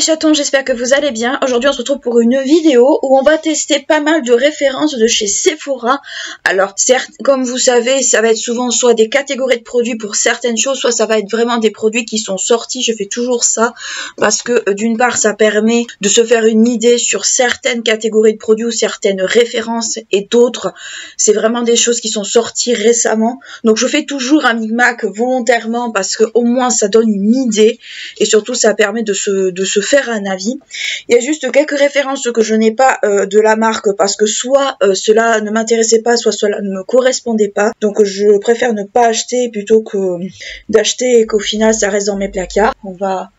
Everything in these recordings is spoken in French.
chatons, j'espère que vous allez bien. Aujourd'hui on se retrouve pour une vidéo où on va tester pas mal de références de chez Sephora. Alors certes, comme vous savez, ça va être souvent soit des catégories de produits pour certaines choses, soit ça va être vraiment des produits qui sont sortis. Je fais toujours ça parce que d'une part ça permet de se faire une idée sur certaines catégories de produits ou certaines références, et d'autres c'est vraiment des choses qui sont sorties récemment. Donc je fais toujours un micmac volontairement parce que au moins ça donne une idée et surtout ça permet de se faire un avis. Il y a juste quelques références que je n'ai pas de la marque parce que soit cela ne m'intéressait pas, soit cela ne me correspondait pas. Donc je préfère ne pas acheter plutôt que d'acheter et qu'au final ça reste dans mes placards.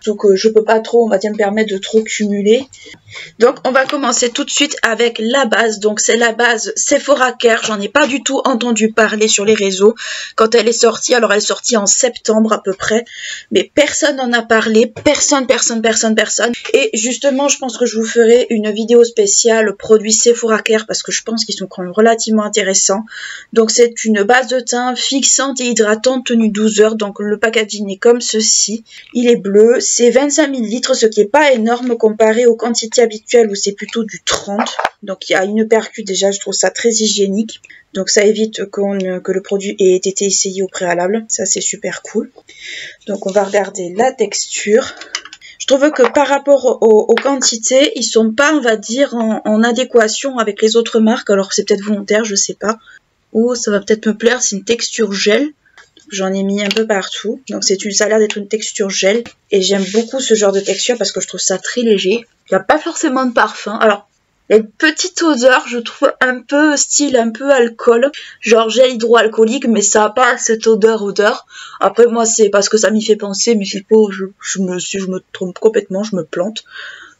Donc je peux pas trop, on va dire, me permettre de trop cumuler. Donc on va commencer tout de suite avec la base. Donc c'est la base Sephora Care. J'en ai pas du tout entendu parler sur les réseaux quand elle est sortie. Alors elle est sortie en septembre à peu près, mais personne n'en a parlé, personne. Et justement je pense que je vous ferai une vidéo spéciale produits Sephora Care parce que je pense qu'ils sont quand même relativement intéressants. Donc c'est une base de teint fixante et hydratante tenue 12 heures. Donc le packaging est comme ceci, il est bleu, c'est 25 ml, ce qui est pas énorme comparé aux quantités habituelles où c'est plutôt du 30. Donc il y a une percute, déjà je trouve ça très hygiénique. Donc ça évite que le produit ait été essayé au préalable. Ça c'est super cool. Donc on va regarder la texture. Je trouve que par rapport aux quantités, ils sont pas, on va dire, en adéquation avec les autres marques. Alors c'est peut-être volontaire, je sais pas. Ou ça va peut-être me plaire, c'est une texture gel. J'en ai mis un peu partout. Donc ça a l'air d'être une texture gel. Et j'aime beaucoup ce genre de texture parce que je trouve ça très léger. Il n'y a pas forcément de parfum. Alors, il y a une petite odeur, je trouve, un peu style, un peu alcool. Genre gel hydroalcoolique, mais ça n'a pas cette odeur. Après, moi, c'est parce que ça m'y fait penser, mais c'est pas, je me trompe complètement, je me plante.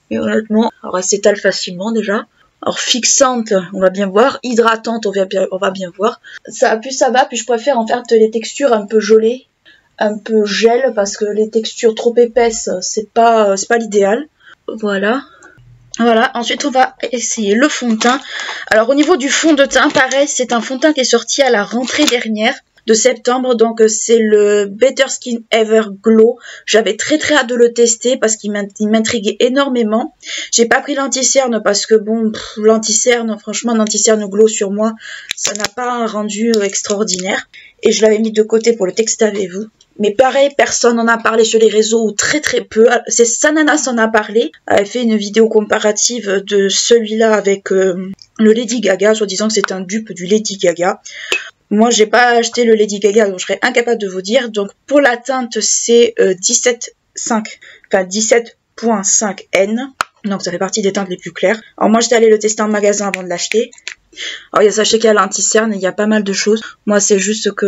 Mais honnêtement, alors elle s'étale facilement déjà. Alors fixante, on va bien voir. Hydratante, on va bien voir. Ça va, puis je préfère en faire les textures un peu gelées, un peu gel, parce que les textures trop épaisses, c'est pas l'idéal. Voilà. Ensuite on va essayer le fond de teint. Alors au niveau du fond de teint, pareil, c'est un fond de teint qui est sorti à la rentrée dernière de septembre, donc c'est le Better Skin Ever Glow. J'avais très hâte de le tester parce qu'il m'intriguait énormément. J'ai pas pris l'anti-cerne parce que bon, l'anti-cerne, franchement, l'anti-cerne glow sur moi, ça n'a pas un rendu extraordinaire. Et je l'avais mis de côté pour le tester avec vous. Mais pareil, personne n'en a parlé sur les réseaux, ou très peu. C'est Sanana s'en a parlé. Elle a fait une vidéo comparative de celui-là avec le Lady Gaga, soi-disant que c'est un dupe du Lady Gaga. Moi, j'ai pas acheté le Lady Gaga, donc je serais incapable de vous dire. Donc pour la teinte, c'est 17.5 N. Donc ça fait partie des teintes les plus claires. Alors moi, j'étais allée le tester en magasin avant de l'acheter. Alors sachez qu'il y a l'anti-cerne, il y a pas mal de choses. Moi, c'est juste que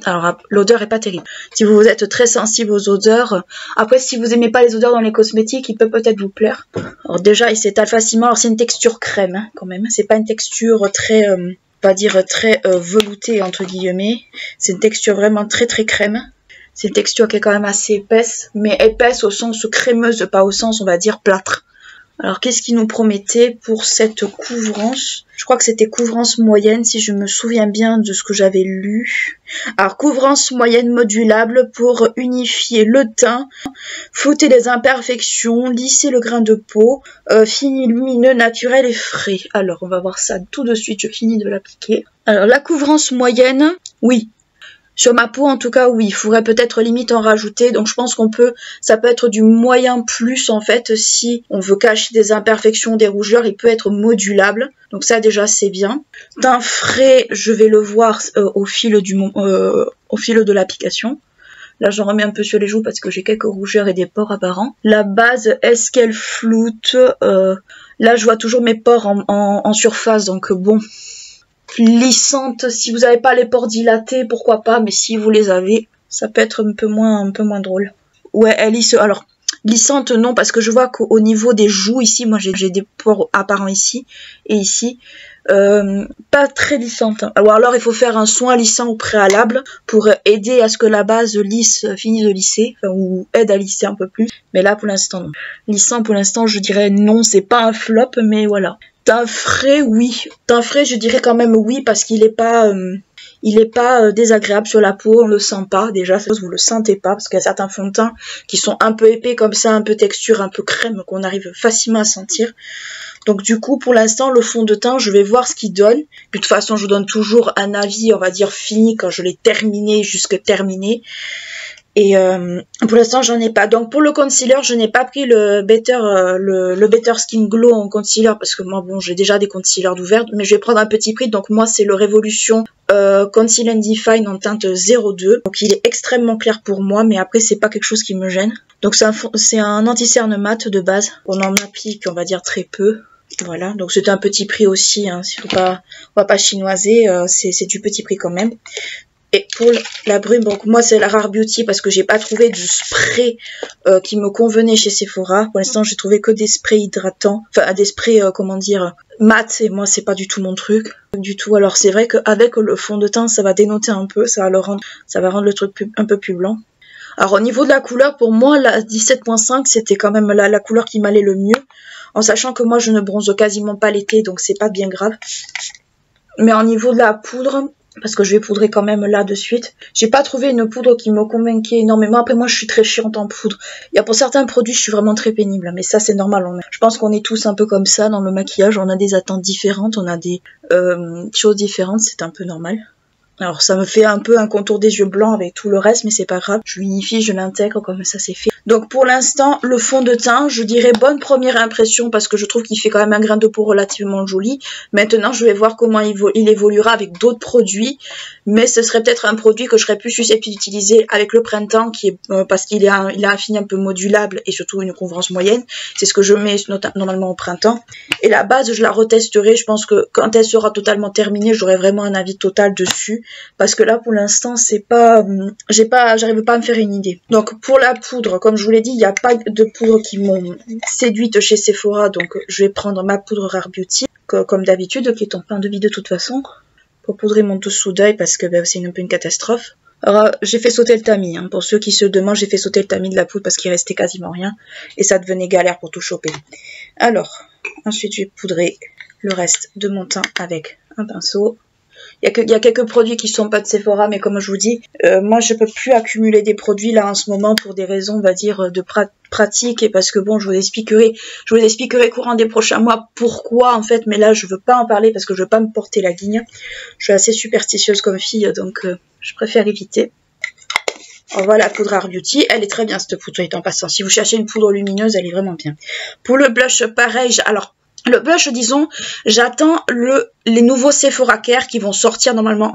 alors l'odeur est pas terrible. Si vous êtes très sensible aux odeurs, après si vous aimez pas les odeurs dans les cosmétiques, il peut peut-être vous plaire. Alors déjà il s'étale facilement. Alors c'est une texture crème hein, quand même. C'est pas une texture très, on va dire très veloutée entre guillemets. C'est une texture vraiment très crème. C'est une texture qui est quand même assez épaisse, mais épaisse au sens crémeuse, pas au sens on va dire plâtre. Alors qu'est-ce qu'il nous promettait pour cette couvrance? Je crois que c'était couvrance moyenne si je me souviens bien de ce que j'avais lu. Alors couvrance moyenne modulable pour unifier le teint, flouter les imperfections, lisser le grain de peau, fini lumineux, naturel et frais. Alors on va voir ça tout de suite, je finis de l'appliquer. Alors la couvrance moyenne, oui. Sur ma peau, en tout cas, oui, il faudrait peut-être limite en rajouter. Donc, je pense ça peut être du moyen plus, en fait, si on veut cacher des imperfections, des rougeurs, il peut être modulable. Donc, ça, déjà, c'est bien. Teint frais, je vais le voir au fil de l'application. Là, j'en remets un peu sur les joues parce que j'ai quelques rougeurs et des pores apparents. La base, est-ce qu'elle floute? Là, je vois toujours mes pores en surface, donc bon... Lissante, si vous n'avez pas les pores dilatés, pourquoi pas, mais si vous les avez, ça peut être un peu moins drôle. Ouais, elle lisse, alors, lissante non, parce que je vois qu'au niveau des joues, ici, moi j'ai des pores apparents ici, et ici, pas très lissante. Alors il faut faire un soin lissant au préalable, pour aider à ce que la base finisse de lisser, enfin, ou aide à lisser un peu plus, mais là pour l'instant non. Lissant pour l'instant je dirais non, c'est pas un flop, mais voilà. Teint frais, oui. Teint frais, je dirais quand même oui, parce qu'il est pas... désagréable sur la peau, on le sent pas, déjà, vous le sentez pas, parce qu'il y a certains fonds de teint qui sont un peu épais comme ça, un peu texture, un peu crème, qu'on arrive facilement à sentir. Donc du coup, pour l'instant, le fond de teint, je vais voir ce qu'il donne. Puis, de toute façon, je vous donne toujours un avis, on va dire, fini, quand je l'ai terminé, jusque terminé. Et pour l'instant, j'en ai pas. Donc pour le concealer, je n'ai pas pris le Better Skin Glow en concealer parce que moi, bon, j'ai déjà des concealers d'ouvert, mais je vais prendre un petit prix. Donc moi, c'est le Revolution Conceal and Define en teinte 02. Donc il est extrêmement clair pour moi, mais après, c'est pas quelque chose qui me gêne. Donc c'est un anti-cerne mat de base. On en applique, on va dire, très peu. Voilà, donc c'est un petit prix aussi. Hein. On va pas chinoiser, c'est du petit prix quand même. Et pour la brume, donc moi c'est la Rare Beauty parce que j'ai pas trouvé du spray qui me convenait chez Sephora. Pour l'instant j'ai trouvé que des sprays hydratants, enfin des sprays comment dire mat, et moi c'est pas du tout mon truc du tout. Alors c'est vrai qu'avec le fond de teint ça va dénoter un peu, ça va rendre le truc un peu plus blanc. Alors au niveau de la couleur, pour moi la 17.5 c'était quand même la couleur qui m'allait le mieux, en sachant que moi je ne bronze quasiment pas l'été, donc c'est pas bien grave. Mais au niveau de la poudre, parce que je vais poudrer quand même là de suite, j'ai pas trouvé une poudre qui me convainquait énormément. Après moi je suis très chiante en poudre. Il y a pour certains produits je suis vraiment très pénible, mais ça c'est normal. Je pense qu'on est tous un peu comme ça dans le maquillage, on a des attentes différentes, on a des choses différentes, c'est un peu normal. Alors ça me fait un peu un contour des yeux blancs avec tout le reste, mais c'est pas grave. Je l'unifie, je l'intègre, comme ça c'est fait. Donc pour l'instant, le fond de teint, je dirais bonne première impression parce que je trouve qu'il fait quand même un grain de peau relativement joli. Maintenant, je vais voir comment il évoluera avec d'autres produits. Mais ce serait peut-être un produit que je serais plus susceptible d'utiliser avec le printemps, parce qu'il a un fini un peu modulable et surtout une couvrance moyenne. C'est ce que je mets normalement au printemps. Et la base, je la retesterai. Je pense que quand elle sera totalement terminée, j'aurai vraiment un avis total dessus. Parce que là, pour l'instant, j'arrive pas à me faire une idée. Donc, pour la poudre, comme je vous l'ai dit, il n'y a pas de poudre qui m'ont séduite chez Sephora. Donc, je vais prendre ma poudre Rare Beauty, comme d'habitude, qui est en plein de vie de toute façon, pour poudrer mon dessous d'œil, parce que c'est un peu une catastrophe. Alors, j'ai fait sauter le tamis. Hein. Pour ceux qui se demandent, j'ai fait sauter le tamis de la poudre parce qu'il restait quasiment rien. Et ça devenait galère pour tout choper. Alors, ensuite, je vais poudrer le reste de mon teint avec un pinceau. Il y a quelques produits qui sont pas de Sephora, mais comme je vous dis, moi je peux plus accumuler des produits là en ce moment pour des raisons, on va dire, de pratique, et parce que bon, je vous expliquerai courant des prochains mois pourquoi en fait, mais là je veux pas en parler parce que je veux pas me porter la guigne. Je suis assez superstitieuse comme fille, donc je préfère éviter. Alors voilà, la poudre Rare Beauty, elle est très bien cette poudre, en passant. Si vous cherchez une poudre lumineuse, elle est vraiment bien. Pour le blush, pareil, alors le blush, disons, j'attends les nouveaux Sephora Care qui vont sortir normalement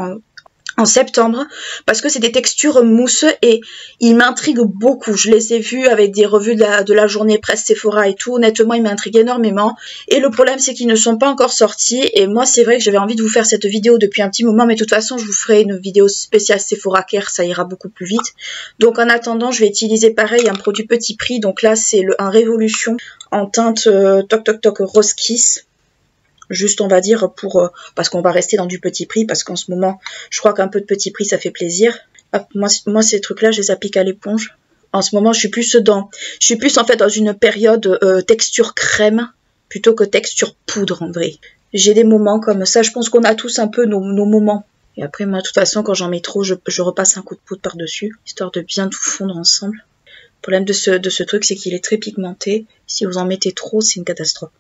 en septembre, parce que c'est des textures mousse et ils m'intriguent beaucoup. Je les ai vus avec des revues de la journée presse Sephora et tout. Honnêtement, ils m'intriguent énormément. Et le problème, c'est qu'ils ne sont pas encore sortis. Et moi, c'est vrai que j'avais envie de vous faire cette vidéo depuis un petit moment, mais de toute façon, je vous ferai une vidéo spéciale Sephora Care, ça ira beaucoup plus vite. Donc en attendant, je vais utiliser pareil un produit petit prix. Donc là, c'est un Révolution en teinte Toc Toc Toc Rose Kiss. Juste, on va dire, parce qu'on va rester dans du petit prix, parce qu'en ce moment, je crois qu'un peu de petit prix, ça fait plaisir. Hop, moi, ces trucs-là, je les applique à l'éponge. En ce moment, je suis plus en fait dans une période texture crème, plutôt que texture poudre, en vrai. J'ai des moments comme ça, je pense qu'on a tous un peu nos moments. Et après, moi, de toute façon, quand j'en mets trop, je repasse un coup de poudre par-dessus, histoire de bien tout fondre ensemble. Le problème de ce truc, c'est qu'il est très pigmenté. Si vous en mettez trop, c'est une catastrophe.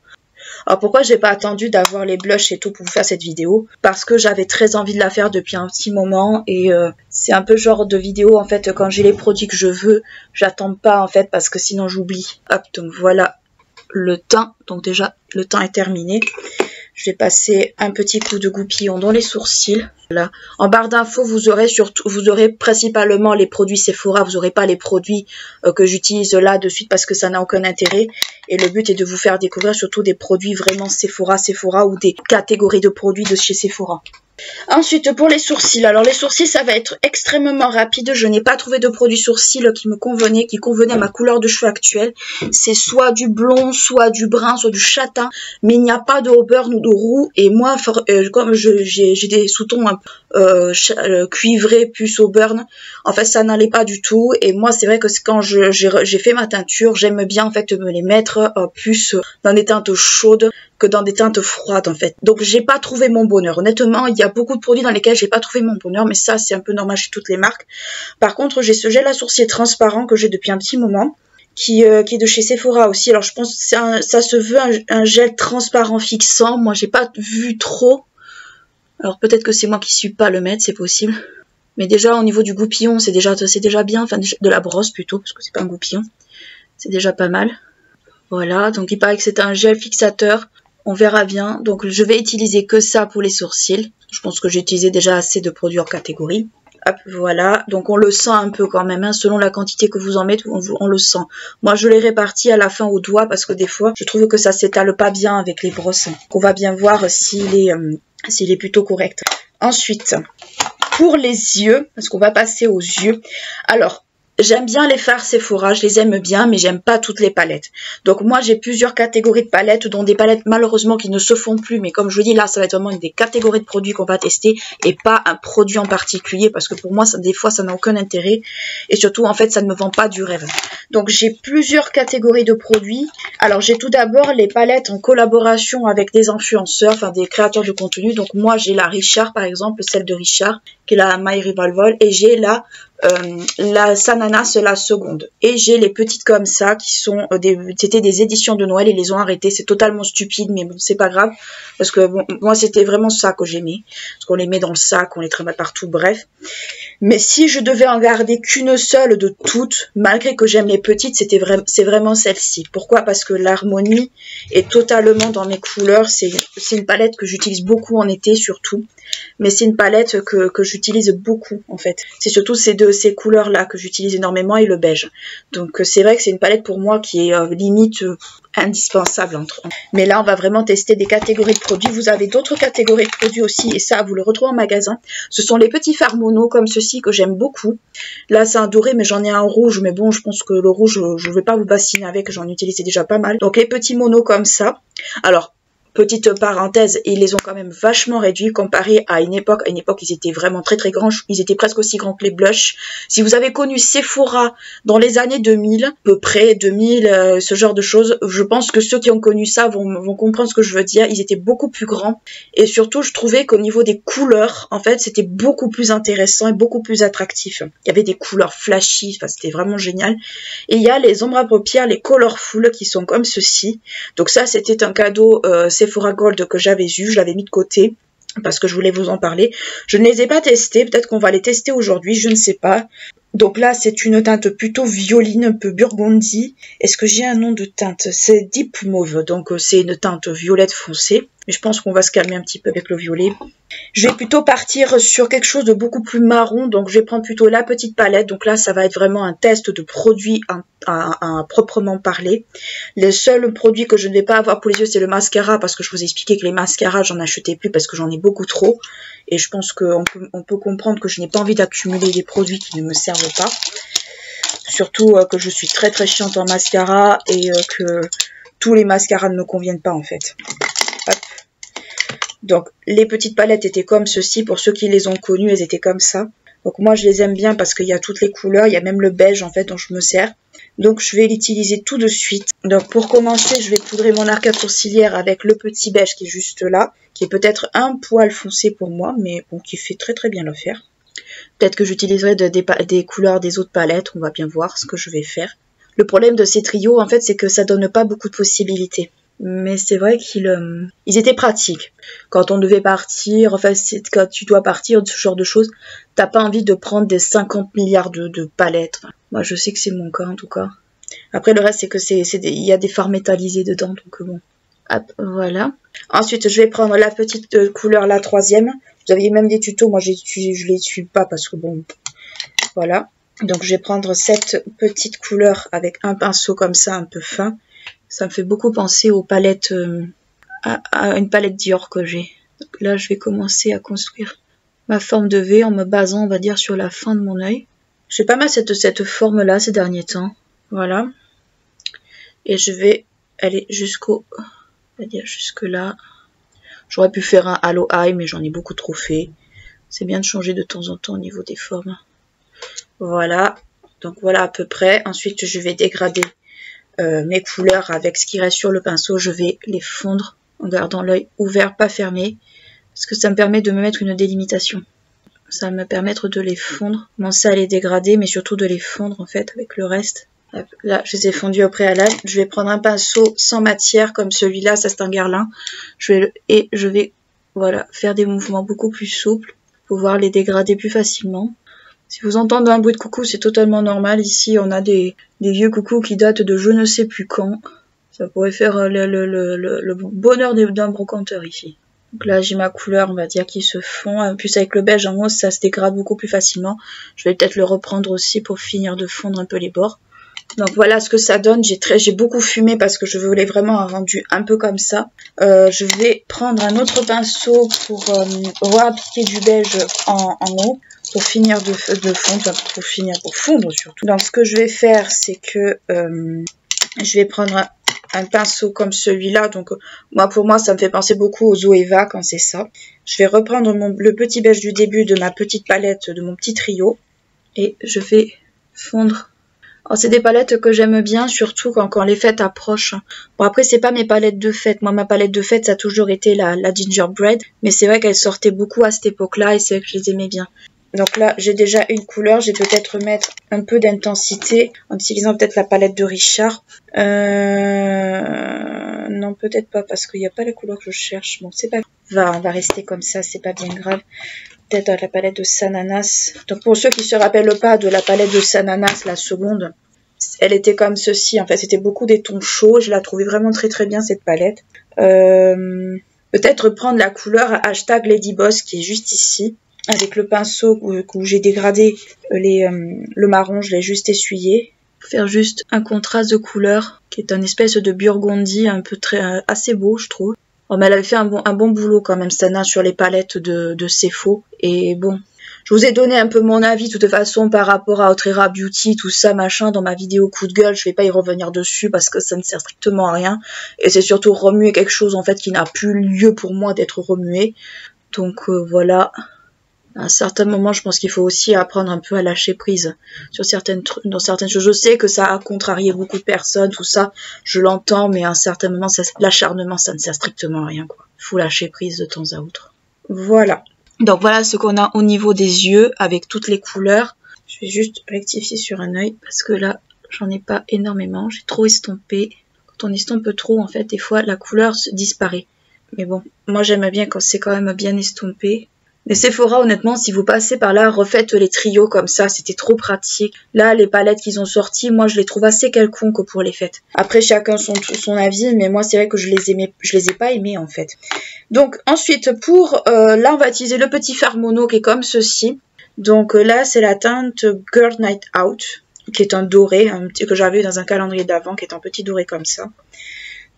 Alors pourquoi j'ai pas attendu d'avoir les blushs et tout pour vous faire cette vidéo? Parce que j'avais très envie de la faire depuis un petit moment et c'est un peu genre de vidéo en fait quand j'ai les produits que je veux, j'attends pas en fait parce que sinon j'oublie. Hop, donc voilà le teint, donc déjà le teint est terminé. Je vais passer un petit coup de goupillon dans les sourcils. Là. En barre d'infos, vous aurez principalement les produits Sephora. Vous n'aurez pas les produits que j'utilise là de suite parce que ça n'a aucun intérêt. Et le but est de vous faire découvrir surtout des produits vraiment Sephora ou des catégories de produits de chez Sephora. Ensuite, pour les sourcils. Alors, les sourcils, ça va être extrêmement rapide. Je n'ai pas trouvé de produit sourcils qui convenait à ma couleur de cheveux actuelle. C'est soit du blond, soit du brun, soit du châtain. Mais il n'y a pas de auburn ou de roux. Et moi, comme j'ai des sous-tons cuivrés plus auburn, en fait, ça n'allait pas du tout. Et moi, c'est vrai que quand j'ai fait ma teinture, j'aime bien en fait me les mettre plus dans des teintes chaudes. que dans des teintes froides en fait. Donc j'ai pas trouvé mon bonheur. Honnêtement, il y a beaucoup de produits dans lesquels j'ai pas trouvé mon bonheur, mais ça c'est un peu normal chez toutes les marques. Par contre, j'ai ce gel à sourcils transparent que j'ai depuis un petit moment, qui est de chez Sephora aussi. Alors je pense que ça se veut un gel transparent fixant. Moi j'ai pas vu trop. Alors peut-être que c'est moi qui suis pas le mettre, c'est possible. Mais déjà au niveau du goupillon, c'est déjà bien, enfin de la brosse plutôt, parce que c'est pas un goupillon. C'est déjà pas mal. Voilà, donc il paraît que c'est un gel fixateur. On verra bien. Donc je vais utiliser que ça pour les sourcils. Je pense que j'ai utilisé déjà assez de produits hors catégorie. Hop, voilà. Donc on le sent un peu quand même, hein, selon la quantité que vous en mettez, on le sent. Moi je l'ai réparti à la fin au doigt parce que des fois je trouve que ça s'étale pas bien avec les brosses. Donc on va bien voir s'il est plutôt correct. Ensuite, pour les yeux, parce qu'on va passer aux yeux. Alors, j'aime bien les fards Sephora, je les aime bien, mais j'aime pas toutes les palettes. Donc moi, j'ai plusieurs catégories de palettes, dont des palettes malheureusement qui ne se font plus. Mais comme je vous dis, là, ça va être vraiment des catégories de produits qu'on va tester et pas un produit en particulier. Parce que pour moi, des fois, ça n'a aucun intérêt. Et surtout, en fait, ça ne me vend pas du rêve. Donc j'ai plusieurs catégories de produits. Alors j'ai tout d'abord les palettes en collaboration avec des influenceurs, enfin des créateurs de contenu. Donc moi, j'ai la Richard, par exemple, celle de Richard, qui est la My Revolver. Et j'ai la Sananas, la seconde. Et j'ai les petites comme ça qui sont c'était des éditions de Noël, ils les ont arrêtées. C'est totalement stupide, mais bon, c'est pas grave. Parce que bon, moi, c'était vraiment ça que j'aimais. Parce qu'on les met dans le sac, on les trimballe partout, bref. Mais si je devais en garder qu'une seule de toutes, malgré que j'aime les petites, c'est vraiment celle-ci. Pourquoi? Parce que l'harmonie est totalement dans mes couleurs. C'est une palette que j'utilise beaucoup en été surtout. Mais c'est une palette que j'utilise beaucoup en fait. C'est surtout ces couleurs-là que j'utilise énormément et le beige. Donc c'est vrai que c'est une palette pour moi qui est limite indispensable entre. Mais là on va vraiment tester des catégories de produits. Vous avez d'autres catégories de produits aussi et ça vous le retrouvez en magasin. Ce sont les petits fards mono comme ceci que j'aime beaucoup. Là c'est un doré mais j'en ai un rouge, mais bon je pense que le rouge je ne vais pas vous bassiner avec, j'en utilisais déjà pas mal. Donc les petits monos comme ça. Alors petite parenthèse, ils les ont quand même vachement réduits comparé à une époque. À une époque, ils étaient vraiment très très grands. Ils étaient presque aussi grands que les blushs. Si vous avez connu Sephora dans les années 2000, à peu près 2000, ce genre de choses, je pense que ceux qui ont connu ça vont comprendre ce que je veux dire. Ils étaient beaucoup plus grands. Et surtout, je trouvais qu'au niveau des couleurs, en fait, c'était beaucoup plus intéressant et beaucoup plus attractif. Il y avait des couleurs flashy, enfin, c'était vraiment génial. Et il y a les ombres à paupières, les Colorful, qui sont comme ceci. Donc ça, c'était un cadeau Sephora Gold que j'avais eu, je l'avais mis de côté parce que je voulais vous en parler. Je ne les ai pas testés, peut-être qu'on va les tester aujourd'hui, je ne sais pas. Donc là, c'est une teinte plutôt violine, un peu burgundy. Est-ce que j'ai un nom de teinte? C'est Deep Mauve, donc c'est une teinte violette foncée. Mais je pense qu'on va se calmer un petit peu avec le violet. Je vais plutôt partir sur quelque chose de beaucoup plus marron, donc je vais prendre plutôt la petite palette. Donc là, ça va être vraiment un test de produit à proprement parler. Le seul produit que je ne vais pas avoir pour les yeux, c'est le mascara, parce que je vous ai expliqué que les mascaras, j'en achetais plus parce que j'en ai beaucoup trop. Et je pense qu'on peut comprendre que je n'ai pas envie d'accumuler des produits qui ne me servent pas. Surtout que je suis très très chiante en mascara et que tous les mascaras ne me conviennent pas en fait. Hop. Donc les petites palettes étaient comme ceci, pour ceux qui les ont connues, elles étaient comme ça. Donc moi je les aime bien parce qu'il y a toutes les couleurs, il y a même le beige en fait dont je me sers. Donc je vais l'utiliser tout de suite. Donc pour commencer, je vais poudrer mon arcade sourcilière avec le petit beige qui est juste là, qui est peut-être un poil foncé pour moi, mais bon, qui fait très très bien l'affaire. Peut-être que j'utiliserai des couleurs des autres palettes, on va bien voir ce que je vais faire. Le problème de ces trios, en fait, c'est que ça donne pas beaucoup de possibilités. Mais c'est vrai qu'ils étaient pratiques. Quand on devait partir, enfin, quand tu dois partir, ce genre de choses, t'as pas envie de prendre des 50 milliards de palettes. Enfin, moi, je sais que c'est mon cas, en tout cas. Après, le reste, c'est que il y a des fards métallisés dedans, donc bon. Hop, voilà. Ensuite, je vais prendre la petite couleur, la troisième. Vous aviez même des tutos, moi je les suis pas parce que bon, voilà. Donc je vais prendre cette petite couleur avec un pinceau comme ça, un peu fin. Ça me fait beaucoup penser aux palettes, à une palette Dior que j'ai. Donc là, je vais commencer à construire ma forme de V en me basant, on va dire, sur la fin de mon œil. J'ai pas mal cette forme-là ces derniers temps. Voilà. Et je vais aller jusqu'au, on va dire jusque là. J'aurais pu faire un Halo Eye, mais j'en ai beaucoup trop fait. C'est bien de changer de temps en temps au niveau des formes. Voilà. Donc voilà à peu près. Ensuite, je vais dégrader mes couleurs avec ce qui reste sur le pinceau. Je vais les fondre en gardant l'œil ouvert, pas fermé, parce que ça me permet de me mettre une délimitation. Ça va me permettre de les fondre, commencer à les dégrader, mais surtout de les fondre en fait avec le reste. Hop, là, je les ai fondus au préalable. Je vais prendre un pinceau sans matière comme celui-là, ça c'est un Guerlain. Je vais voilà, faire des mouvements beaucoup plus souples pour pouvoir les dégrader plus facilement. Si vous entendez un bruit de coucou, c'est totalement normal. Ici, on a des vieux coucous qui datent de je ne sais plus quand. Ça pourrait faire le bonheur d'un brocanteur ici. Donc là, j'ai ma couleur, on va dire, qui se fond. En plus, avec le beige en mousse, ça se dégrade beaucoup plus facilement. Je vais peut-être le reprendre aussi pour finir de fondre un peu les bords. Donc voilà ce que ça donne. J'ai beaucoup fumé parce que je voulais vraiment un rendu un peu comme ça. Je vais prendre un autre pinceau pour appliquer du beige en haut pour finir de fondre, pour fondre surtout. Donc ce que je vais faire, c'est que je vais prendre un pinceau comme celui-là. Donc pour moi, ça me fait penser beaucoup aux Zoeva quand c'est ça. Je vais reprendre le petit beige du début de ma petite palette, de mon petit trio, et je vais fondre. Oh, c'est des palettes que j'aime bien, surtout quand les fêtes approchent. Bon, après, c'est pas mes palettes de fête. Moi, ma palette de fête, ça a toujours été la Gingerbread. Mais c'est vrai qu'elle sortait beaucoup à cette époque-là et c'est vrai que je les aimais bien. Donc là, j'ai déjà une couleur. Je vais peut-être mettre un peu d'intensité en utilisant peut-être la palette de Richard. Non, peut-être pas parce qu'il n'y a pas la couleur que je cherche. Bon, c'est pas grave. On va rester comme ça, c'est pas bien grave. Peut-être la palette de Sananas. Donc pour ceux qui se rappellent pas de la palette de Sananas, la seconde, elle était comme ceci. En fait, c'était beaucoup des tons chauds. Je la trouvais vraiment très très bien cette palette. Peut-être prendre la couleur hashtag Ladyboss qui est juste ici. Avec le pinceau où j'ai dégradé le marron, je l'ai juste essuyé. Faire juste un contraste de couleur qui est un espèce de burgundy un peu assez beau, je trouve. Oh, mais elle avait fait un bon boulot quand même, Sana, sur les palettes de Sephora. Et bon, je vous ai donné un peu mon avis de toute façon par rapport à Outrera Beauty, tout ça, machin, dans ma vidéo coup de gueule. Je vais pas y revenir dessus parce que ça ne sert strictement à rien. Et c'est surtout remuer quelque chose en fait qui n'a plus lieu pour moi d'être remué. Donc voilà. À un certain moment, je pense qu'il faut aussi apprendre un peu à lâcher prise sur dans certaines choses. Je sais que ça a contrarié beaucoup de personnes, tout ça, je l'entends, mais à un certain moment, l'acharnement, ça ne sert strictement à rien, quoi. Il faut lâcher prise de temps à autre. Voilà. Donc voilà ce qu'on a au niveau des yeux avec toutes les couleurs. Je vais juste rectifier sur un œil parce que là, j'en ai pas énormément. J'ai trop estompé. Quand on estompe trop, en fait, des fois, la couleur se disparaît. Mais bon, moi, j'aime bien quand c'est quand même bien estompé. Mais Sephora, honnêtement, si vous passez par là, refaites les trios comme ça, c'était trop pratique. Là, les palettes qu'ils ont sorties, moi, je les trouve assez quelconques pour les fêtes. Après, chacun son avis, mais moi, c'est vrai que je les ai pas aimés, en fait. Donc, ensuite, là, on va utiliser le petit fard mono qui est comme ceci. Donc là, c'est la teinte Girl Night Out, qui est un doré, que j'avais dans un calendrier d'avant, qui est un petit doré comme ça.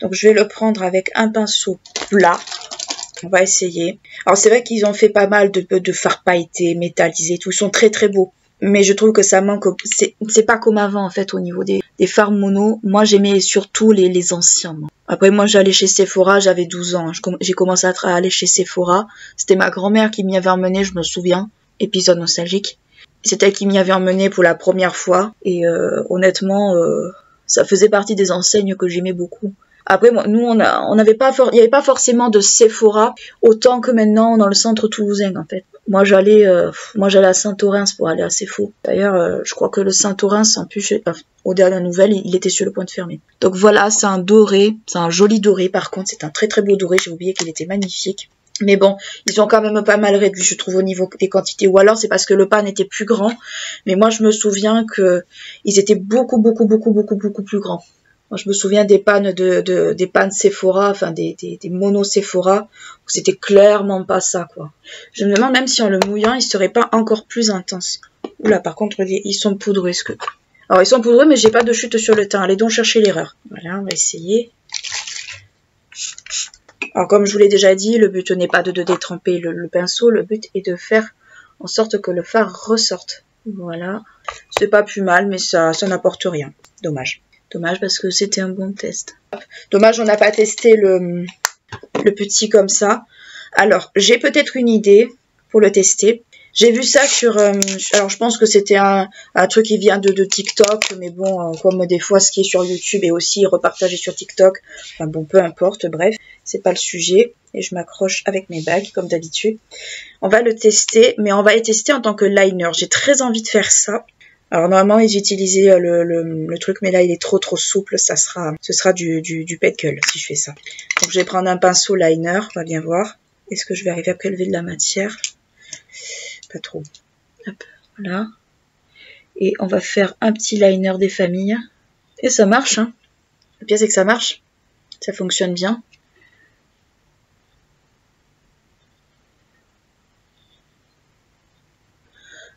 Donc, je vais le prendre avec un pinceau plat. On va essayer. Alors c'est vrai qu'ils ont fait pas mal de fards pailletés, métallisés, tout. Ils sont très très beaux. Mais je trouve que ça manque. C'est pas comme avant en fait au niveau des fards mono. Moi j'aimais surtout les anciens. Moi. Après moi j'allais chez Sephora, j'avais 12 ans. J'ai commencé à aller chez Sephora. C'était ma grand-mère qui m'y avait emmené, je me souviens. Épisode nostalgique. C'est elle qui m'y avait emmené pour la première fois. Et honnêtement, ça faisait partie des enseignes que j'aimais beaucoup. Après, nous, il n'y avait pas forcément de Sephora autant que maintenant dans le centre toulousain, en fait. Moi, j'allais à Saint-Orens pour aller à Sephora. D'ailleurs, je crois que le Saint-Orens, en plus, aux dernières nouvelles, il était sur le point de fermer. Donc voilà, c'est un doré, c'est un joli doré. Par contre, c'est un très très beau doré. J'ai oublié qu'il était magnifique. Mais bon, ils ont quand même pas mal réduit, je trouve, au niveau des quantités. Ou alors, c'est parce que le pan était plus grand. Mais moi, je me souviens que ils étaient beaucoup plus grands. Moi, je me souviens des pannes des pannes Sephora, enfin des monos Sephora, où c'était clairement pas ça, quoi. Je me demande même si en le mouillant, il serait pas encore plus intense. Oula, par contre, ils sont poudreux, Alors, ils sont poudreux, mais j'ai pas de chute sur le teint. Allez donc chercher l'erreur. Voilà, on va essayer. Alors, comme je vous l'ai déjà dit, le but n'est pas de détremper le pinceau, le but est de faire en sorte que le fard ressorte. Voilà. C'est pas plus mal, mais ça n'apporte rien. Dommage. Dommage parce que c'était un bon test. Dommage, on n'a pas testé le petit comme ça. Alors, j'ai peut-être une idée pour le tester. J'ai vu ça sur... alors, je pense que c'était un truc qui vient de TikTok. Mais bon, comme des fois, ce qui est sur YouTube est aussi repartagé sur TikTok. Enfin bon, peu importe. Bref, c'est pas le sujet. Et je m'accroche avec mes bagues, comme d'habitude. On va le tester, mais on va le tester en tant que liner. J'ai très envie de faire ça. Alors, normalement, j'ai utilisé le truc, mais là, il est trop souple. Ce sera du pet gueule si je fais ça. Donc, je vais prendre un pinceau liner. On va bien voir. Est-ce que je vais arriver à prélever de la matière? Pas trop. Hop, voilà. Et on va faire un petit liner des familles. Et ça marche, hein. Le pire, c'est que ça marche. Ça fonctionne bien.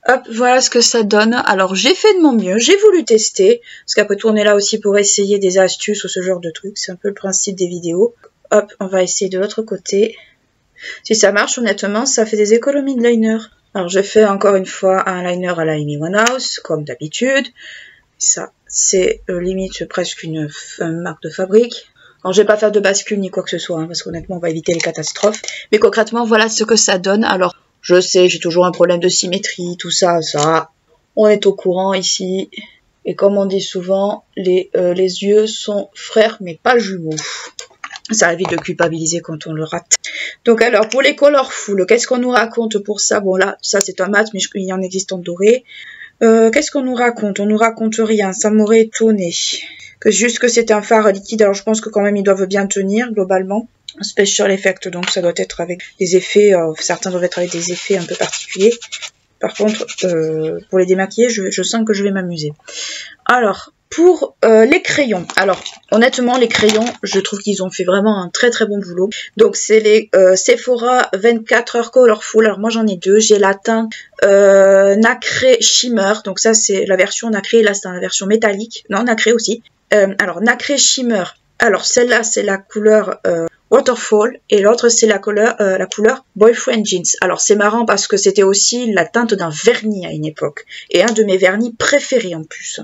Hop, voilà ce que ça donne. Alors, j'ai fait de mon mieux. J'ai voulu tester. Parce qu'après tout, on est là aussi pour essayer des astuces ou ce genre de trucs. C'est un peu le principe des vidéos. Hop, on va essayer de l'autre côté. Si ça marche, honnêtement, ça fait des économies de liner. Alors, je fais encore une fois un liner à la Amy Winehouse, comme d'habitude. Ça, c'est limite presque une marque de fabrique. Alors, je vais pas faire de bascule ni quoi que ce soit, hein, parce qu'honnêtement, on va éviter les catastrophes. Mais concrètement, voilà ce que ça donne. Alors, je sais, j'ai toujours un problème de symétrie, tout ça, on est au courant ici. Et comme on dit souvent, les yeux sont frères, mais pas jumeaux. Ça évite de culpabiliser quand on le rate. Donc alors, pour les colorful, qu'est-ce qu'on nous raconte pour ça? Bon là, ça c'est un mat, mais il y en existe en doré. Qu'est-ce qu'on nous raconte? On nous raconte rien, ça m'aurait étonné. Juste que c'est un fard liquide, alors je pense que quand même ils doivent bien tenir, globalement. Un special effect, donc ça doit être avec des effets, certains doivent être avec des effets un peu particuliers. Par contre, pour les démaquiller, je sens que je vais m'amuser. Alors, pour les crayons. Alors, honnêtement, les crayons, je trouve qu'ils ont fait vraiment un très bon boulot. Donc, c'est les Sephora 24 Heures Colorful. Alors, moi, j'en ai deux. J'ai la teinte nacré Shimmer. Donc, ça, c'est la version nacré. Là, c'est la version métallique. Non, nacré aussi. Alors, nacré Shimmer. Alors, celle-là, c'est la couleur... Waterfall et l'autre c'est la couleur Boyfriend Jeans. Alors c'est marrant parce que c'était aussi la teinte d'un vernis à une époque et un de mes vernis préférés en plus.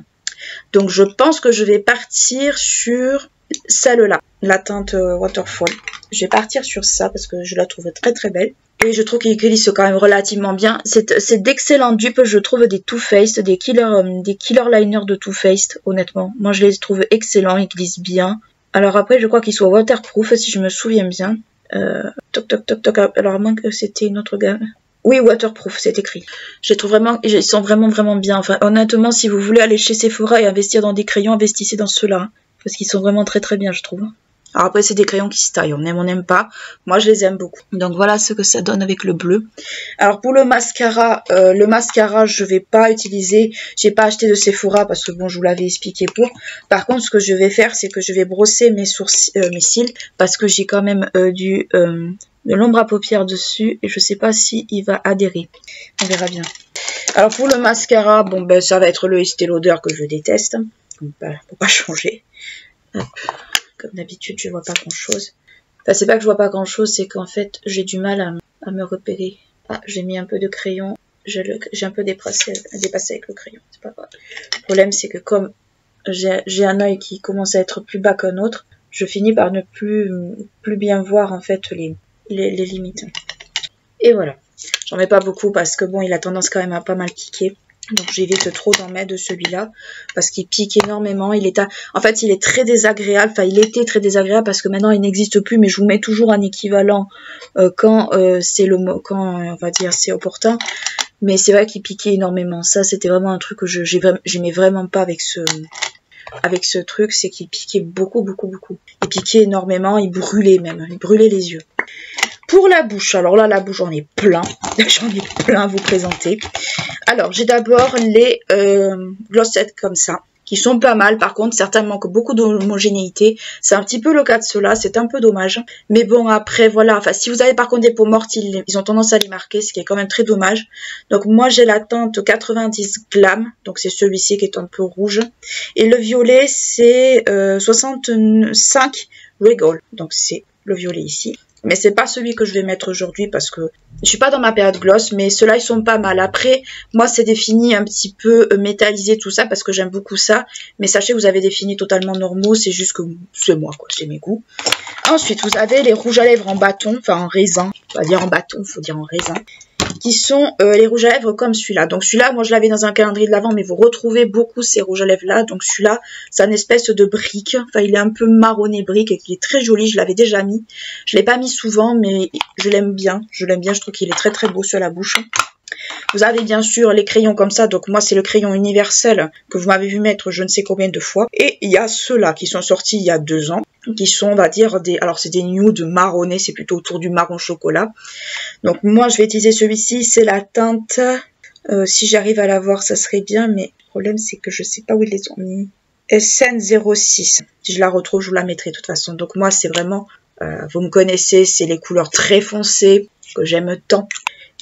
Donc je pense que je vais partir sur celle-là, la teinte Waterfall. Je vais partir sur ça parce que je la trouve très belle. Et je trouve qu'il glisse quand même relativement bien. C'est d'excellents dupes, je trouve, des Too Faced, des killer liners de Too Faced, honnêtement. Moi je les trouve excellents, ils glissent bien. Alors après, je crois qu'ils soient waterproof, si je me souviens bien. Toc. Alors à moins que c'était une autre gamme. Oui, waterproof, c'est écrit. Je les trouve vraiment, ils sont vraiment bien. Enfin, honnêtement, si vous voulez aller chez Sephora et investir dans des crayons, investissez dans ceux-là. Hein, parce qu'ils sont vraiment très bien, je trouve. Alors après, c'est des crayons qui se taillent. On n'aime pas. Moi, je les aime beaucoup. Donc voilà ce que ça donne avec le bleu. Alors pour le mascara, je vais pas utiliser. J'ai pas acheté de Sephora parce que bon, je vous l'avais expliqué pour. Par contre, ce que je vais faire, c'est que je vais brosser mes cils parce que j'ai quand même de l'ombre à paupières dessus et je sais pas si il va adhérer. On verra bien. Alors pour le mascara, bon ben ça va être le Estée Lauder que je déteste. Donc, faut pas changer. Hop. Comme d'habitude, je vois pas grand chose. Enfin, c'est pas que je vois pas grand chose, c'est qu'en fait, j'ai du mal à me repérer. Ah, j'ai mis un peu de crayon. J'ai un peu dépassé avec le crayon. C'est pas grave. Le problème, c'est que comme j'ai un œil qui commence à être plus bas qu'un autre, je finis par ne plus bien voir en fait les limites. Et voilà. J'en mets pas beaucoup parce que bon, il a tendance quand même à pas mal piquer. Donc j'évite trop d'en mettre de celui-là parce qu'il pique énormément. En fait, il est très désagréable. Enfin, il était très désagréable parce que maintenant il n'existe plus. Mais je vous mets toujours un équivalent quand on va dire c'est opportun. Mais c'est vrai qu'il piquait énormément. Ça, c'était vraiment un truc que j'aimais vraiment pas avec ce truc, c'est qu'il piquait beaucoup. Il piquait énormément, il brûlait même. Il brûlait les yeux. Pour la bouche, alors là, la bouche, j'en ai plein. J'en ai plein à vous présenter. Alors, j'ai d'abord les glossettes comme ça, qui sont pas mal. Par contre, certains manquent beaucoup d'homogénéité. C'est un petit peu le cas de ceux-là, c'est un peu dommage. Mais bon, après, voilà. Enfin, si vous avez par contre des peaux mortes, ils ont tendance à les marquer, ce qui est quand même très dommage. Donc, moi, j'ai la teinte 90 Glam. Donc, c'est celui-ci qui est un peu rouge. Et le violet, c'est 65 Regal. Donc, c'est le violet ici. Mais c'est pas celui que je vais mettre aujourd'hui parce que je suis pas dans ma période gloss, mais ceux-là ils sont pas mal. Après, moi c'est des finis un petit peu métallisés tout ça parce que j'aime beaucoup ça. Mais sachez que vous avez des finis totalement normaux, c'est juste que c'est moi quoi, c'est mes goûts. Ensuite, vous avez les rouges à lèvres en bâton, enfin en raisin. On va dire en bâton, faut dire en raisin. qui sont les rouges à lèvres comme celui-là. Donc celui-là, moi je l'avais dans un calendrier de l'Avent, mais vous retrouvez beaucoup ces rouges à lèvres là. Donc celui-là, c'est une espèce de brique. Enfin, il est un peu marronné brique et il est très joli. Je l'avais déjà mis. Je l'ai pas mis souvent, mais je l'aime bien. Je l'aime bien. Je trouve qu'il est très très beau sur la bouche. Vous avez bien sûr les crayons comme ça, donc moi c'est le crayon universel que vous m'avez vu mettre je ne sais combien de fois. Et il y a ceux-là qui sont sortis il y a 2 ans, qui sont on va dire des... Alors c'est des nudes marronnés, c'est plutôt autour du marron chocolat. Donc moi je vais utiliser celui-ci, c'est la teinte, si j'arrive à la voir ça serait bien, mais le problème c'est que je sais pas où ils les ont mis. SN06, si je la retrouve je vous la mettrai de toute façon. Donc moi c'est vraiment, vous me connaissez, c'est les couleurs très foncées que j'aime tant.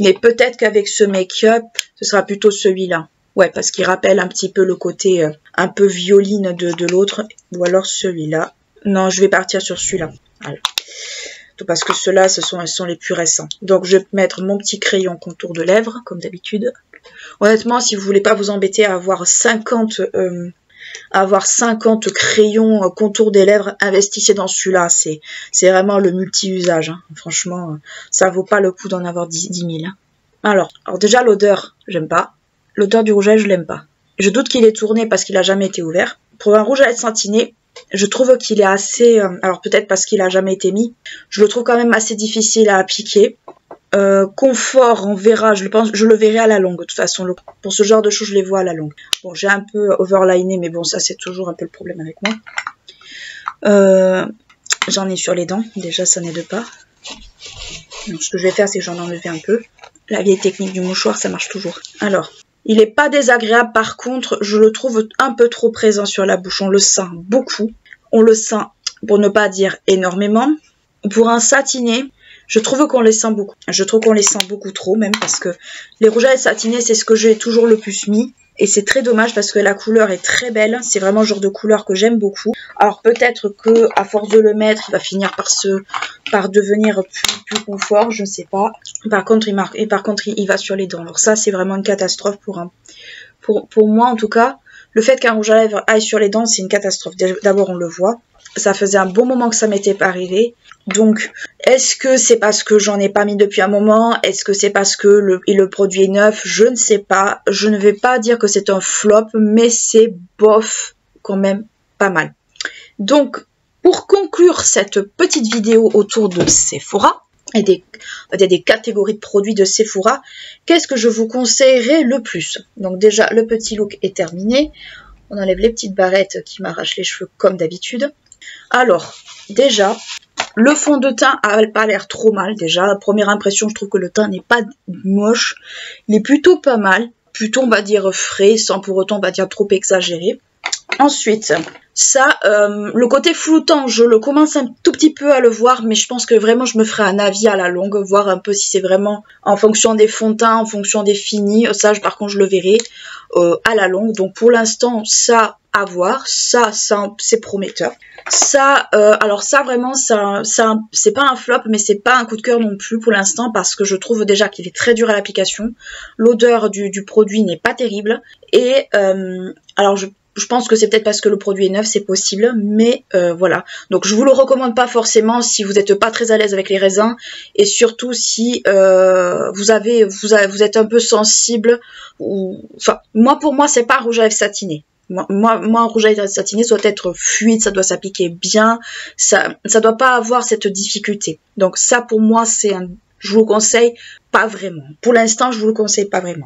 Mais peut-être qu'avec ce make-up, ce sera plutôt celui-là. Ouais, parce qu'il rappelle un petit peu le côté un peu violine de l'autre. Ou alors celui-là. Non, je vais partir sur celui-là. Voilà. Parce que ceux-là, ce sont les plus récents. Donc, je vais mettre mon petit crayon contour de lèvres, comme d'habitude. Honnêtement, si vous voulez pas vous embêter à avoir 50 crayons contour des lèvres, investissez dans celui-là. C'est vraiment le multi-usage. Hein. Franchement, ça vaut pas le coup d'en avoir 10 000. Hein. Alors déjà, l'odeur, j'aime pas. L'odeur du rouge à lèvres, je l'aime pas. Je doute qu'il est tourné parce qu'il a jamais été ouvert. Pour un rouge à lèvres satiné, je trouve qu'il est assez... alors peut-être parce qu'il a jamais été mis. Je le trouve quand même assez difficile à appliquer. Confort, on verra, je le verrai à la longue. De toute façon, pour ce genre de choses, je les vois à la longue. Bon, j'ai un peu overliné, mais bon, ça c'est toujours un peu le problème avec moi. J'en ai sur les dents, déjà ça n'aide pas. Donc, ce que je vais faire, c'est que j'en enlever un peu. La vieille technique du mouchoir, ça marche toujours. Alors, il n'est pas désagréable, par contre, je le trouve un peu trop présent sur la bouche. On le sent beaucoup. On le sent, pour ne pas dire énormément. Pour un satiné, je trouve qu'on les sent beaucoup. Je trouve qu'on les sent beaucoup trop même parce que les rouges à lèvres satinés, c'est ce que j'ai toujours le plus mis. Et c'est très dommage parce que la couleur est très belle. C'est vraiment le genre de couleur que j'aime beaucoup. Alors peut-être que à force de le mettre, il va finir par devenir plus confort. Je ne sais pas. Par contre, il va sur les dents. Alors ça, c'est vraiment une catastrophe pour moi en tout cas. Le fait qu'un rouge à lèvres aille sur les dents, c'est une catastrophe. D'abord, on le voit. Ça faisait un bon moment que ça m'était pas arrivé. Donc, est-ce que c'est parce que j'en ai pas mis depuis un moment? Est-ce que c'est parce que le produit est neuf? Je ne sais pas. Je ne vais pas dire que c'est un flop, mais c'est bof quand même pas mal. Donc, pour conclure cette petite vidéo autour de Sephora et des catégories de produits de Sephora, qu'est-ce que je vous conseillerais le plus? Donc déjà, le petit look est terminé. On enlève les petites barrettes qui m'arrachent les cheveux comme d'habitude. Alors, déjà, le fond de teint a pas l'air trop mal. Déjà, la première impression, je trouve que le teint n'est pas moche. Il est plutôt pas mal. Plutôt, on va dire, frais, sans pour autant, on va dire, trop exagéré. Ensuite, ça, le côté floutant, je le commence un tout petit peu à le voir, mais je pense que vraiment, je me ferai un avis à la longue, voir un peu si c'est vraiment en fonction des fonds de teint, en fonction des finis. Ça, par contre, je le verrai à la longue. Donc, pour l'instant, ça, à voir. Ça c'est prometteur. Ça, alors ça, vraiment, ça c'est pas un flop, mais c'est pas un coup de cœur non plus pour l'instant, parce que je trouve déjà qu'il est très dur à l'application. L'odeur du produit n'est pas terrible. Et, alors, je pense que c'est peut-être parce que le produit est neuf, c'est possible, mais voilà. Donc je vous le recommande pas forcément si vous n'êtes pas très à l'aise avec les raisins, et surtout si vous êtes un peu sensible. Enfin, pour moi, c'est pas un rouge à lèvres satiné. Moi, un rouge à lèvres satiné, ça doit être fluide, ça doit s'appliquer bien, ça doit pas avoir cette difficulté. Donc ça, pour moi, je vous le conseille pas vraiment. Pour l'instant, je vous le conseille pas vraiment.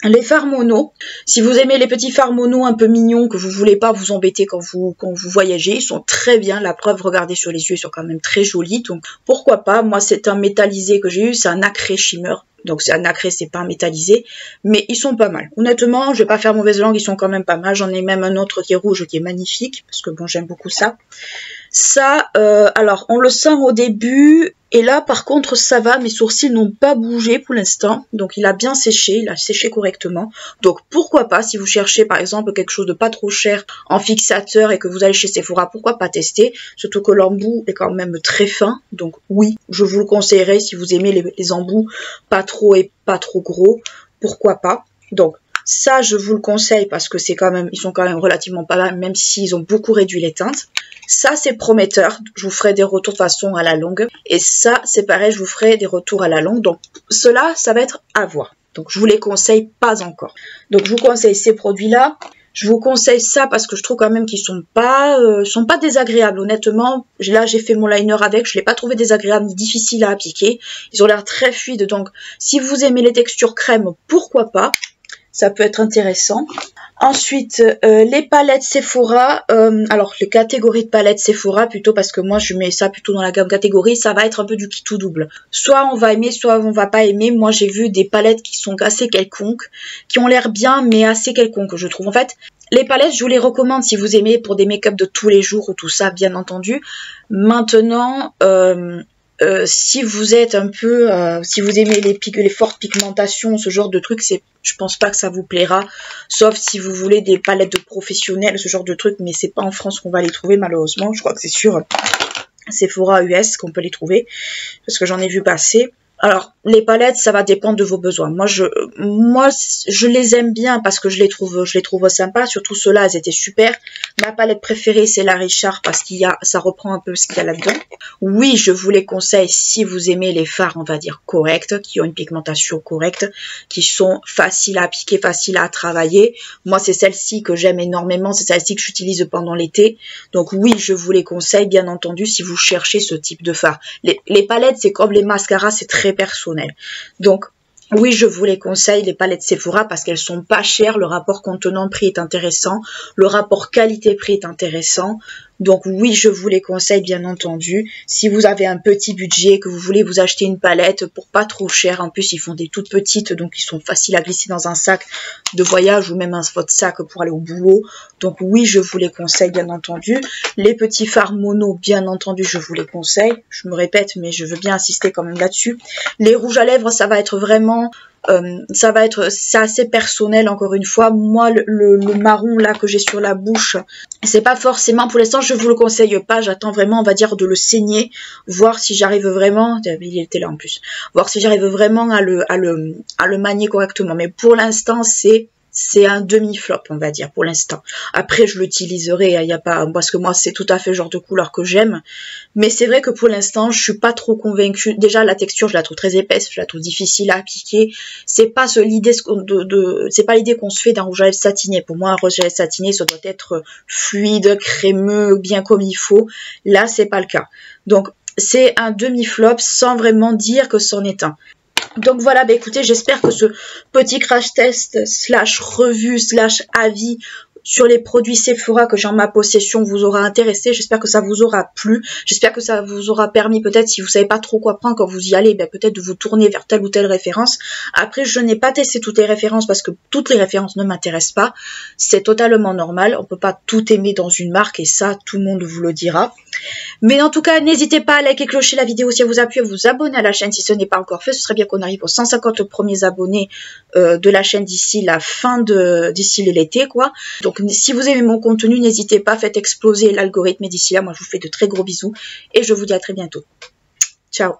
Les fards mono, si vous aimez les petits fards mono un peu mignons, que vous voulez pas vous embêter quand vous voyagez, ils sont très bien. La preuve, regardez sur les yeux, ils sont quand même très jolis. Donc pourquoi pas. Moi, c'est un métallisé que j'ai eu, c'est un nacré shimmer. Donc c'est un nacré, c'est pas un métallisé, mais ils sont pas mal. Honnêtement, je vais pas faire mauvaise langue, ils sont quand même pas mal. J'en ai même un autre qui est rouge, qui est magnifique, parce que bon, j'aime beaucoup ça. Ça, alors on le sent au début, et là par contre ça va, mes sourcils n'ont pas bougé pour l'instant, donc il a bien séché, il a séché correctement. Donc pourquoi pas, si vous cherchez par exemple quelque chose de pas trop cher en fixateur et que vous allez chez Sephora, pourquoi pas tester, surtout que l'embout est quand même très fin, donc oui, je vous le conseillerais si vous aimez les embouts pas trop et pas trop gros, pourquoi pas. Donc Ça, je vous le conseille parce que ils sont quand même relativement pas mal, même s'ils ont beaucoup réduit les teintes. Ça, c'est prometteur. Je vous ferai des retours de façon à la longue. Et ça, c'est pareil, je vous ferai des retours à la longue. Donc, cela, ça va être à voir. Donc, je vous les conseille pas encore. Donc, je vous conseille ces produits-là. Je vous conseille ça parce que je trouve quand même qu'ils sont pas désagréables. Honnêtement, là, j'ai fait mon liner avec. Je l'ai pas trouvé désagréable ni difficile à appliquer. Ils ont l'air très fluides. Donc, si vous aimez les textures crème, pourquoi pas? Ça peut être intéressant. Ensuite, les palettes Sephora, alors les catégories de palettes Sephora plutôt, parce que moi je mets ça plutôt dans la gamme catégorie, ça va être un peu du qui tout double. Soit on va aimer, soit on va pas aimer. Moi j'ai vu des palettes qui sont assez quelconques, qui ont l'air bien, mais assez quelconques, je trouve. En fait, les palettes, je vous les recommande si vous aimez pour des make-up de tous les jours ou tout ça, bien entendu. Maintenant, si vous êtes un peu, si vous aimez les fortes pigmentations, ce genre de trucs, je pense pas que ça vous plaira, sauf si vous voulez des palettes de professionnels, ce genre de trucs, mais c'est pas en France qu'on va les trouver malheureusement. Je crois que c'est sur Sephora US qu'on peut les trouver, parce que j'en ai vu passer. Alors, les palettes, ça va dépendre de vos besoins. Moi, je les aime bien parce que je les trouve sympas. Surtout ceux-là, elles étaient super. Ma palette préférée, c'est la Richard parce ça reprend un peu ce qu'il y a là-dedans. Oui, je vous les conseille si vous aimez les fards, on va dire, corrects, qui ont une pigmentation correcte, qui sont faciles à appliquer, faciles à travailler. Moi, c'est celle-ci que j'aime énormément. C'est celle-ci que j'utilise pendant l'été. Donc oui, je vous les conseille, bien entendu, si vous cherchez ce type de fard. Les palettes, c'est comme les mascaras, c'est très personnel. Donc, oui, je vous les conseille, les palettes Sephora, parce qu'elles sont pas chères. Le rapport contenant-prix est intéressant. Le rapport qualité-prix est intéressant. Donc oui, je vous les conseille, bien entendu. Si vous avez un petit budget, que vous voulez vous acheter une palette pour pas trop cher. En plus, ils font des toutes petites, donc ils sont faciles à glisser dans un sac de voyage ou même votre sac pour aller au boulot. Donc oui, je vous les conseille, bien entendu. Les petits fards mono, bien entendu, je vous les conseille. Je me répète, mais je veux bien insister quand même là-dessus. Les rouges à lèvres, ça va être vraiment... c'est assez personnel encore une fois. Moi, le marron là que j'ai sur la bouche, c'est pas forcément, pour l'instant je vous le conseille pas. J'attends vraiment, on va dire, de le saigner, voir si j'arrive vraiment, il était là en plus, voir si j'arrive vraiment à le manier correctement. Mais pour l'instant c'est un demi-flop, on va dire, pour l'instant. Après, je l'utiliserai, il y a pas, parce que moi, c'est tout à fait le genre de couleur que j'aime. Mais c'est vrai que pour l'instant, je suis pas trop convaincue. Déjà, la texture, je la trouve très épaisse, je la trouve difficile à appliquer. C'est pas l'idée c'est pas l'idée qu'on se fait d'un rouge à lèvres satiné. Pour moi, un rouge à lèvres satiné, ça doit être fluide, crémeux, bien comme il faut. Là, c'est pas le cas. Donc, c'est un demi-flop sans vraiment dire que c'en est un. Donc voilà, bah écoutez, j'espère que ce petit crash test / revue / avis sur les produits Sephora que j'ai en ma possession vous aura intéressé. J'espère que ça vous aura plu. J'espère que ça vous aura permis, peut-être, si vous savez pas trop quoi prendre quand vous y allez, ben, peut-être de vous tourner vers telle ou telle référence. Après, je n'ai pas testé toutes les références parce que toutes les références ne m'intéressent pas. C'est totalement normal. On peut pas tout aimer dans une marque et ça, tout le monde vous le dira. Mais en tout cas, n'hésitez pas à liker et clocher la vidéo si elle vous a plu, à vous abonner à la chaîne si ce n'est pas encore fait. Ce serait bien qu'on arrive aux 150 premiers abonnés de la chaîne d'ici la fin d'ici l'été, quoi. Donc, si vous aimez mon contenu, n'hésitez pas, faites exploser l'algorithme. Et d'ici là, moi, je vous fais de très gros bisous et je vous dis à très bientôt. Ciao!